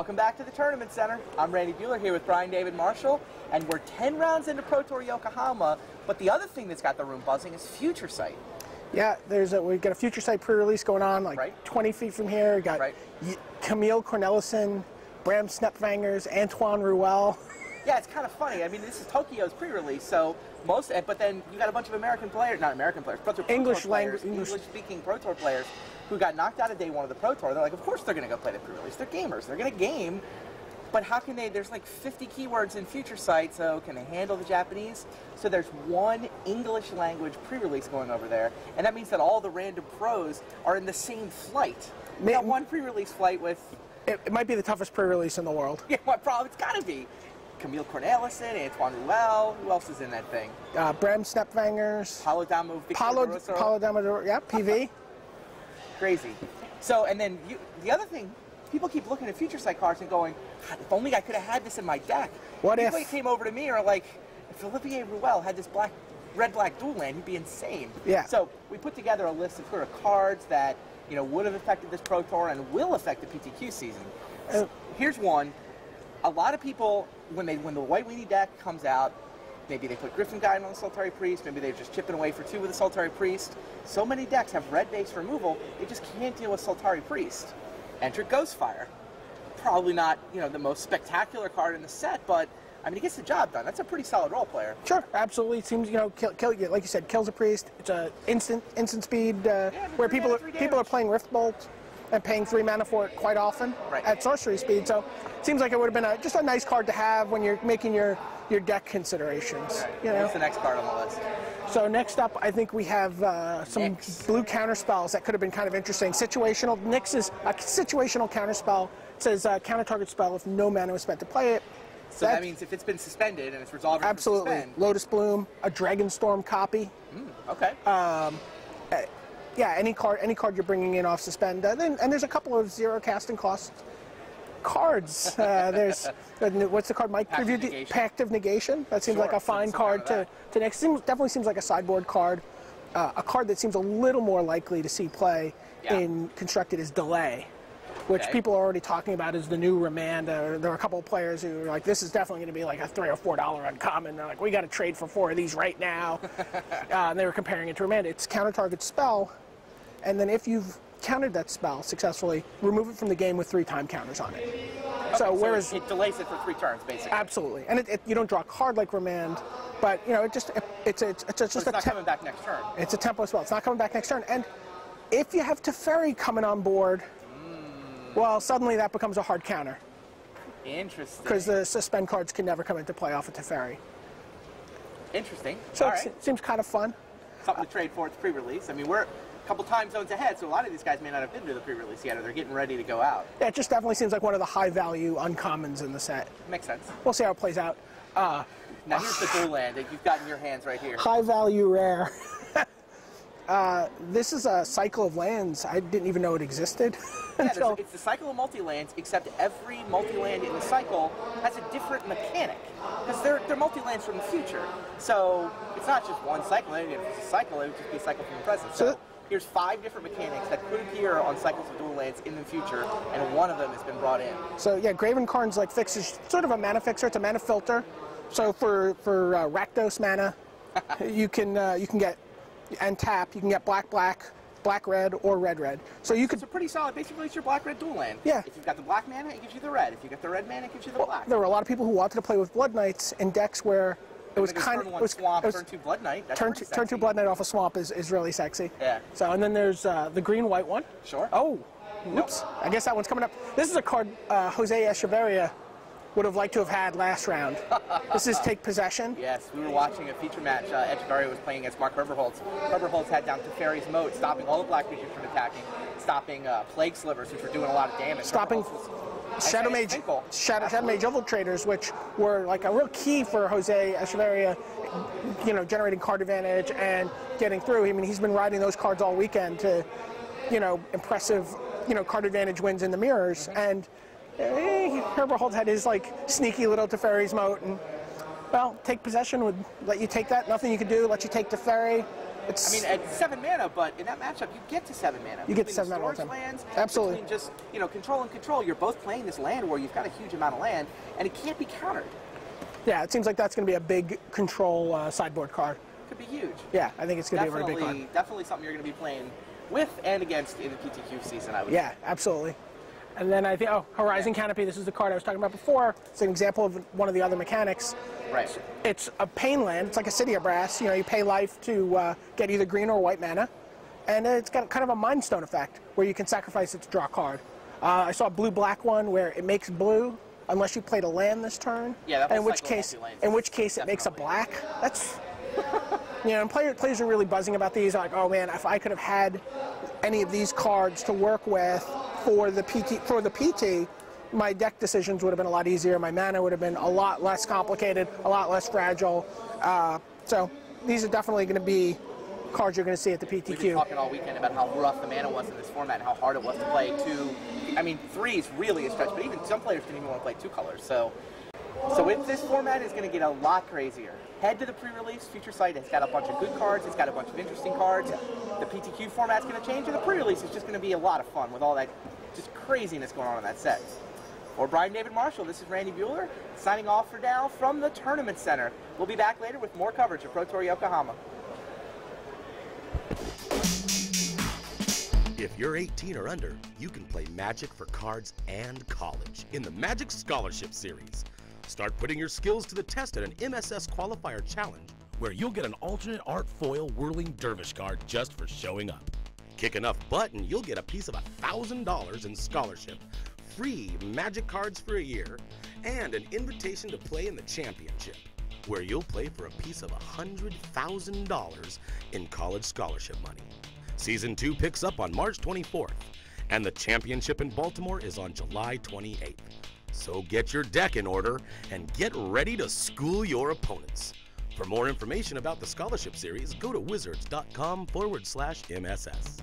Welcome back to the Tournament Center. I'm Randy Buehler here with Brian David Marshall, and we're 10 rounds into Pro Tour Yokohama, but the other thing that's got the room buzzing is Future Sight. Yeah, we've got a Future Sight pre-release going on, like 20 feet from here. We got Camille Cornelissen, Bram Snepvangers, Antoine Rouel. Yeah, it's kind of funny. I mean, this is Tokyo's pre-release, so but then you got a bunch of American players, not American players, English-speaking Pro Tour players who got knocked out of day one of the Pro Tour. They're like, of course they're going to go play the pre-release. They're gamers. They're going to game. But how can they? There's like 50 keywords in Future Sight, so can they handle the Japanese? So there's one English language pre-release going over there, and that means that all the random pros are in the same flight. We got one pre-release flight with... It might be the toughest pre-release in the world. Yeah, what problem? It's got to be. Camille Cornelissen, Antoine Rouel, who else is in that thing? Bram Snepvangers. Paulo Damo, yeah, PV. Crazy. So, and then the other thing, people keep looking at Future Sight cards and going, God, if only I could have had this in my deck. What people if came over to me and are like, if Olivier Rouel had this red-black dual land, he'd be insane. Yeah. So we put together a list of sort of cards that would have affected this Pro Tour and will affect the PTQ season. Here's one. A lot of people, when the White Weenie deck comes out, maybe they put Griffin Guide on the Solitary Priest, maybe they're just chipping away for 2 with the Solitary Priest. So many decks have red-based removal, they just can't deal with Solitary Priest. Enter Ghostfire. Probably not, the most spectacular card in the set, but I mean, he gets the job done. That's a pretty solid role player. Sure, absolutely. It seems, kill, like you said, kills a priest. It's a instant speed where people are playing Rift Bolt and paying 3 mana for it quite often at sorcery speed. So it seems like it would have been just a nice card to have when you're making your deck considerations. What's the next card on the list? So next up, I think we have some blue counter spells that could have been kind of interesting. Situational. Nyx is a situational counter spell. It says counter target spell if no mana was spent to play it. So that means if it's been suspended and it's resolved, absolutely. Lotus Bloom, a Dragonstorm copy. Okay. Yeah, any card you're bringing in off suspend. And there's a couple of 0 casting cost cards. There's what's the card Mike previewed? Pact of Negation. That seems like a fine card to next. Definitely seems like a sideboard card. A card that seems a little more likely to see play in Constructed is Delay, which people are already talking about as the new Remand. There are a couple of players who are like, this is definitely going to be like a $3 or $4 uncommon. They're like, we got to trade for 4 of these right now. And they were comparing it to Remand. It's counter target spell, and then if you've countered that spell successfully, remove it from the game with 3 time counters on it. Okay, so whereas it delays it for 3 turns, basically. Absolutely, and you don't draw a card like Remand, but it's not coming back next turn. It's a tempo spell. It's not coming back next turn, and if you have Teferi coming on board, well, suddenly that becomes a hard counter. Interesting. Because the suspend cards can never come into play off of Teferi. Interesting. So it seems kind of fun. Something to trade for. It's pre-release. I mean, we're a couple time zones ahead, so a lot of these guys may not have been to the pre-release yet, or they're getting ready to go out. Yeah, it just definitely seems like one of the high-value uncommons in the set. Makes sense. We'll see how it plays out. Now here's the dual land that you've got in your hands right here. High-value rare. This is a cycle of lands. I didn't even know it existed. Yeah, it's the cycle of multi-lands, except every multi-land in the cycle has a different mechanic. Because they're multi-lands from the future. So it's not just one cycle. If it's a cycle, it would just be a cycle from the present. So here's 5 different mechanics that could appear on cycles of dual lands in the future, and one of them has been brought in. So yeah, Graven Karn's like fixes sort of a mana fixer. It's a mana filter. So for Rakdos mana, you can get and tap. You can get black red, or red. So you could. It's a pretty solid. Basically, it's your black-red dual land. Yeah. If you've got the black mana, it gives you the red. If you've got the red mana, it gives you the black. There were a lot of people who wanted to play with Blood Knights in decks where it was kind of turn 2 Blood Knight. That's turn 2 Blood Knight off a swamp is really sexy. Yeah. So and then there's the green-white one. Sure. Oh, whoops! I guess that one's coming up. This is a card Jose Echeverria would have liked to have had last round. This is Take Possession. Yes, we were watching a feature match. Echeverria was playing against Mark Herberholtz. Herberholtz had down Teferi's Moat, stopping all the black creatures from attacking, stopping Plague Slivers, which were doing a lot of damage. Stopping Shadow Mage Infiltrators, which were like a real key for Jose Echeverria, generating card advantage and getting through. I mean, he's been riding those cards all weekend to, impressive, card advantage wins in the mirrors. And Herberholtz had his sneaky little Teferi's Moat, and well, Take Possession would let you take that. Nothing you could do. Let you take Teferi. It's, I mean, at 7 mana, but in that matchup, you get to 7 mana. You get to 7 mana all the time. Lands, absolutely. Between just, you know, control and control, you're both playing this land where you've got a huge amount of land, and it can't be countered. Yeah, it seems like that's going to be a big control sideboard card. Could be huge. Yeah, I think it's going to be a very big card. Definitely something you're going to be playing with and against in the PTQ season, I would Yeah, absolutely. And then I think, Horizon Canopy, this is the card I was talking about before. It's an example of one of the other mechanics. Right. It's a pain land. It's like a City of Brass. You know, you pay life to get either green or white mana. And it's got kind of a Mind Stone effect where you can sacrifice it to draw a card. I saw a blue-black one where it makes blue unless you played a land this turn. Yeah, that in which case it makes a black. That's, you know, and players are really buzzing about these. Like, oh man, if I could have had any of these cards to work with for the PT, my deck decisions would have been a lot easier. My mana would have been a lot less complicated, a lot less fragile. So these are definitely going to be cards you're going to see at the PTQ. We've been talking all weekend about how rough the mana was in this format and how hard it was to play 2. I mean, 3 is really a stretch, but even some players didn't even want to play 2 colors. So with this format is going to get a lot crazier. Head to the pre-release. Future Sight has got a bunch of good cards. It's got a bunch of interesting cards. The PTQ format's going to change, and the pre-release is just going to be a lot of fun with all that just craziness going on in that set. For Brian David Marshall, this is Randy Bueller, signing off for now from the Tournament Center. We'll be back later with more coverage of Pro Tour Yokohama. If you're 18 or under, you can play Magic for cards and college in the Magic Scholarship Series. Start putting your skills to the test at an MSS Qualifier Challenge, where you'll get an alternate art foil whirling dervish card just for showing up. Kick enough butt and you'll get a piece of $1,000 in scholarship, free Magic cards for a year, and an invitation to play in the championship, where you'll play for a piece of $100,000 in college scholarship money. Season 2 picks up on March 24th, and the championship in Baltimore is on July 28th. So get your deck in order and get ready to school your opponents. For more information about the scholarship series, go to wizards.com/MSS.